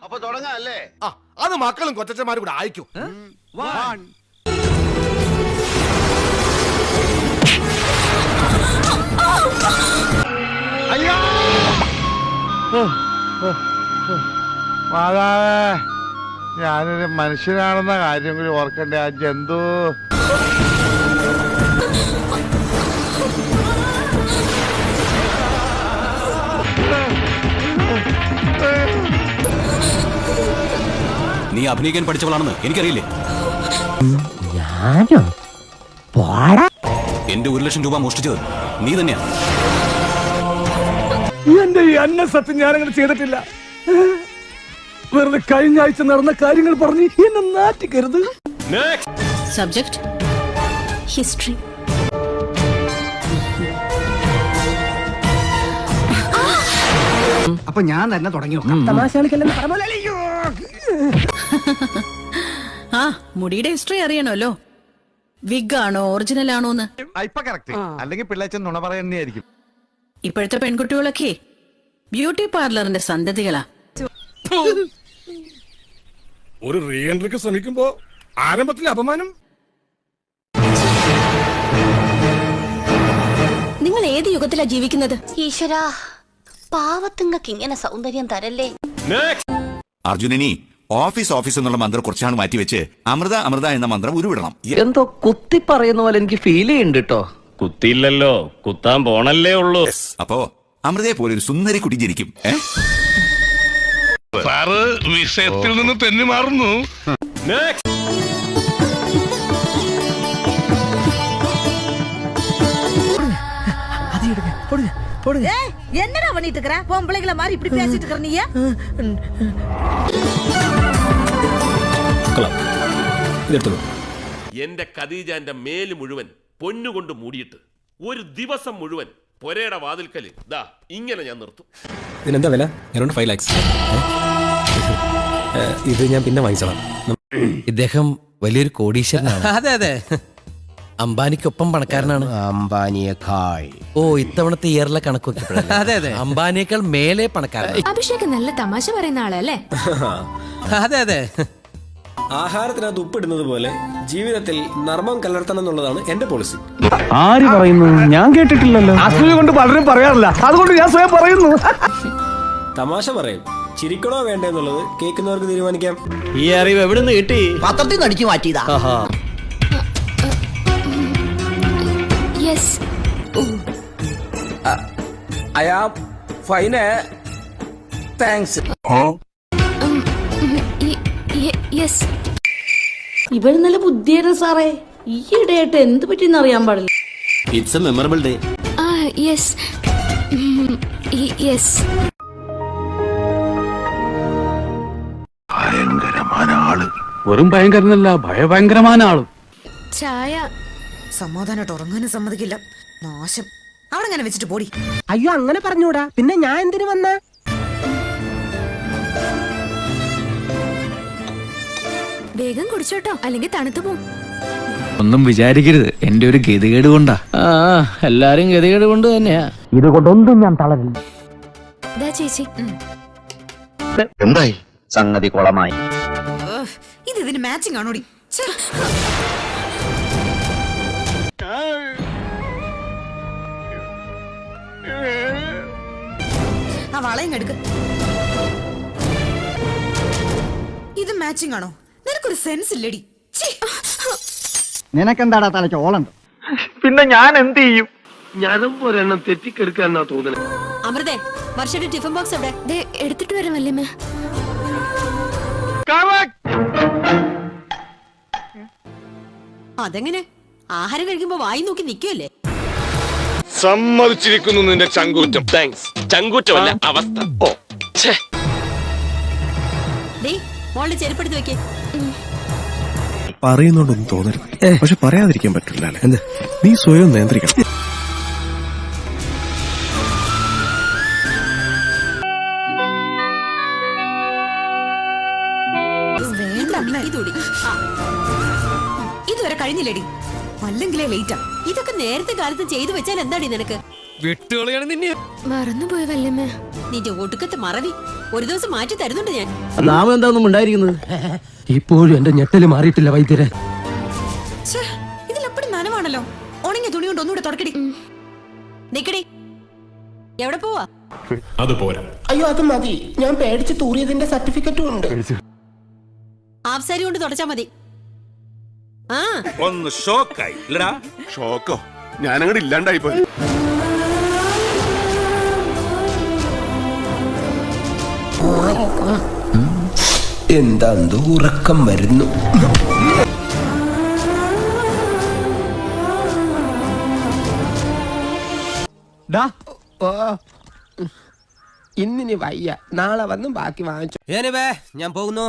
അപ്പൊ തുടങ്ങാല്ലേ? അത് മക്കളും കൊച്ചന്മാരും കൂടെ അയക്കും. മാതാവേ, ഞാനൊരു മനുഷ്യനാണെന്ന കാര്യം കൂടി ഓർക്കണ്ടേ. ആ ജന്തു നീ അഭിനയിക്കാൻ പഠിച്ചവളാണെന്ന് എനിക്കറിയില്ലേ. എന്റെ 1,00,000 രൂപ മോഷ്ടിച്ചത് നീ തന്നെയാ. എന്റെ ഈ അന്ന സത്യം ഞാനങ്ങനെ ചെയ്തിട്ടില്ല. വെറുതെ കഴിഞ്ഞ ആഴ്ച നടന്ന കാര്യങ്ങൾ പറഞ്ഞ് എന്നെ നാറ്റിക്കരുത്. Subject history. അപ്പൊ ഞാൻ തന്നെ തുടങ്ങി. ആ മുടിയുടെ ഹിസ്റ്ററി അറിയണമല്ലോ. വിഗ് ആണോ ഒറിജിനൽ ആണോന്ന്. ഇപ്പൊ കറക്റ്റ്. അല്ലെങ്കിൽ പിള്ളേച്ചൻ നുണ പറയുന്നതായിരിക്കും. ഇപ്പോഴത്തെ പെൺകുട്ടികളൊക്കെ ബ്യൂട്ടി പാർലറിന്റെ സന്തതികളാ. ഒരു റീ എൻട്രിക്ക് ശ്രമിക്കുമ്പോ ആരംഭത്തിൽ അപമാനം. നിങ്ങൾ ഏത് യുഗത്തിലാ ജീവിക്കുന്നത്? ഈശ്വരാ, പാവത്തുങ്ങൾക്ക് ഇങ്ങനെ സൗന്ദര്യം തരല്ലേ. അർജുനനി ഓഫീസ് എന്നുള്ള മന്ത്രം കുറച്ചാണ് മാറ്റിവെച്ച് അമൃത അമൃത എന്ന മന്ത്രം ഉരുവിടണം. എന്തോ കുത്തി പറയുന്ന പോലെ എനിക്ക് ഫീൽ ചെയ്യുന്നുണ്ട് കേട്ടോ. കുത്തിയില്ലല്ലോ, കുത്താൻ പോണല്ലേ ഉള്ളൂ. അപ്പോ അമൃതയെ പോലെ ഒരു സുന്ദരി കുട്ടി ജനിക്കും. സാറ് വിഷയത്തിൽ നിന്ന് തെന്നി മാറുന്നു. என்னடா பண்ணிட்டு இருக்கற? பொம்பளைங்கள மாதிரி இப்படி பேசிட்டு இருக்கற நீ? എന്റെ ഖദീജന്റെ മേല് മുഴുവൻ പൊന്നുകൊണ്ട് മൂടിയിട്ട് ഒരു ദിവസം മുഴുവൻ പൊരയുടെ വാതിൽക്കല് ദാ ഇങ്ങനെ ഞാൻ നിർത്തും. ഇതിനെന്താ വില? Around 5 lakhs. ഇത് ഞാൻ പിന്നെ വാങ്ങിച്ചോളാം. ഇദ്ദേഹം വലിയൊരു കോടീശ്വരനാണ്. അതെ അതെ, അംബാനിക്കൊപ്പം പണക്കാരനാണ്. അംബാനിയേക്കാൾ. ഓ, ഇത്തവണത്തെ ഇയറിലെ കണക്ക് നോക്കിയപ്പോഴല്ലേ? അതെ അതെ, അംബാനിയേക്കാൾ മേലെ പണക്കാരനാണ്. അഭിഷേക് നല്ല തമാശ പറയുന്ന ആളല്ലേ? അതെ അതെ. ആഹാരത്തിനകത്ത് ഉപ്പിടുന്നത് പോലെ ജീവിതത്തിൽ നർമ്മം കലർത്തണം എന്നുള്ളതാണ് എന്റെ പോളിസി. ആര് പറയുന്നു? ഞാൻ കേട്ടിട്ടില്ലല്ലോ. അസൂയ കൊണ്ട് പലരും പറയാറില്ല, അതുകൊണ്ട് ഞാൻ സ്വയം പറയുന്നു. തമാശ പറയും, ചിരിക്കണോ വേണ്ടേ എന്നുള്ളത് കേൾക്കുന്നവർക്ക് തീരുമാനിക്കാം. ഈ അറിവ് എവിടെ നിന്ന് കിട്ടി? പത്രത്തിൽ നിന്ന് അടിച്ചു മാറ്റിയതാ. Fine thanks. ഇവൾ നല്ല ബുദ്ധിയാണ് സാറേ. ഈയിടെയായിട്ട് എന്ത് പറ്റിയെന്ന് അറിയാൻ പാടില്ല. It's A memorable day. ഭയങ്കരമായ ആള്. വെറും ഭയങ്കരനല്ല, ഭയങ്കരമായ ആള്. ചായ സമാധാനമായിട്ട് ഉറങ്ങാനും സമ്മതിക്കില്ല. നാശം. അവിടെ അങ്ങനെ വെച്ചിട്ട് പോടി. അയ്യോ, അങ്ങനെ പറഞ്ഞൂടാ. പിന്നെ ഞാൻ എന്തിനു വന്ന? വേഗം കുടിച്ചോട്ടോ, അല്ലെങ്കിൽ തണുത്തു പോവും. ഒന്നും വിചാരിക്കരുത്, എന്റെ ഒരു ഗതികേട് കൊണ്ടാ. എല്ലാരും ഗതികേട് കൊണ്ട് തന്നെയാ. ഇത് കൊണ്ടൊന്നും ഞാൻ തളരില്ല. ചേച്ചി എന്തായി? സംഗതി കുളമായി. ഇത് ഇതിന് മാച്ചിങ് ആണോടി? ആ വളയം എടുക്ക. ഇത് മാച്ചിങ് ആണോ? നിനക്കൊരു സെൻസ് ഇല്ലടി. നിനക്കെന്താടാ തലയ്ക്ക് ഓളുണ്ട്? പിന്നെ ഞാൻ എന്ത് ചെയ്യും? ഞാനും ഒരെണ്ണം തെറ്റിക്കെടുക്കാന്നാ തോന്നുന്നത്. അമൃതേ, വർഷയുടെ ടിഫിൻ ബോക്സ് എവിടെ? എടുത്തിട്ട് വരാം വല്യമ്മ. അതെങ്ങനെ? ആഹാരം കഴിക്കുമ്പോ വായി നോക്കി നിൽക്കുമല്ലേ? സമ്മതിച്ചിരിക്കുന്നു നിന്റെ ചങ്കൂറ്റം. താങ്ക്സ്. ചങ്കൂറ്റമല്ല, അവസ്ഥ. ഓ മോളുടെ ചെരുപ്പെടുത്ത് വെക്കേ. പറയുന്നോണ്ടൊന്നും തോന്നരുത്, പക്ഷെ പറയാതിരിക്കാൻ പറ്റില്ല. നീ സ്വയം നിയന്ത്രിക്കണം. ഇതുവരെ കഴിഞ്ഞില്ലേടി? അല്ലെങ്കിലേ ലേറ്റാ. ഇതൊക്കെ നേരത്തെ കാലത്ത് ചെയ്തു വെച്ചാൽ എന്താടി നിനക്ക്? വിട്ടുകളിയാണ് നിന്നെ. മറന്നുപോയ വല്ലമ്മ. നിന്റെ ഒടുക്കത്തെ മറവി. ഒരു ദിവസം മാറ്റി തരുന്നുണ്ട് ഞാൻ. നാമം എന്താണെന്നും ഉണ്ടായിരിക്കുന്നത് ഇപ്പോഴും എന്റെ ഞെട്ടല് മാറിയിട്ടില്ല വൈദ്യരെ. ഇതിലെപ്പടി നനവാണല്ലോ. ഉണങ്ങിയ തുണി കൊണ്ട് ഒന്നുകൂടെ തുടക്കടി. നിക്കടി, എവിടെ പോവാ? അത് പോരാ. അയ്യോ അത് മതി, ഞാൻ പേടിച്ച് തൂറിയതിന്റെ സർട്ടിഫിക്കറ്റും ഉണ്ട്. ഹാഫ് സാരി കൊണ്ട് തുടച്ചാ മതി. ആ ഒന്ന് ഷോക്കായി ഇല്ലടാ. ഷോക്കോ, ഞാനങ്ങോട്ട് ഇല്ലാണ്ടായി പോയി. എന്താ ഉറക്കം വരുന്നു. ഇന്നിനി വയ്യ, നാളെ വന്നും ബാക്കി വാങ്ങിച്ചു. ഞാൻ പോകുന്നു.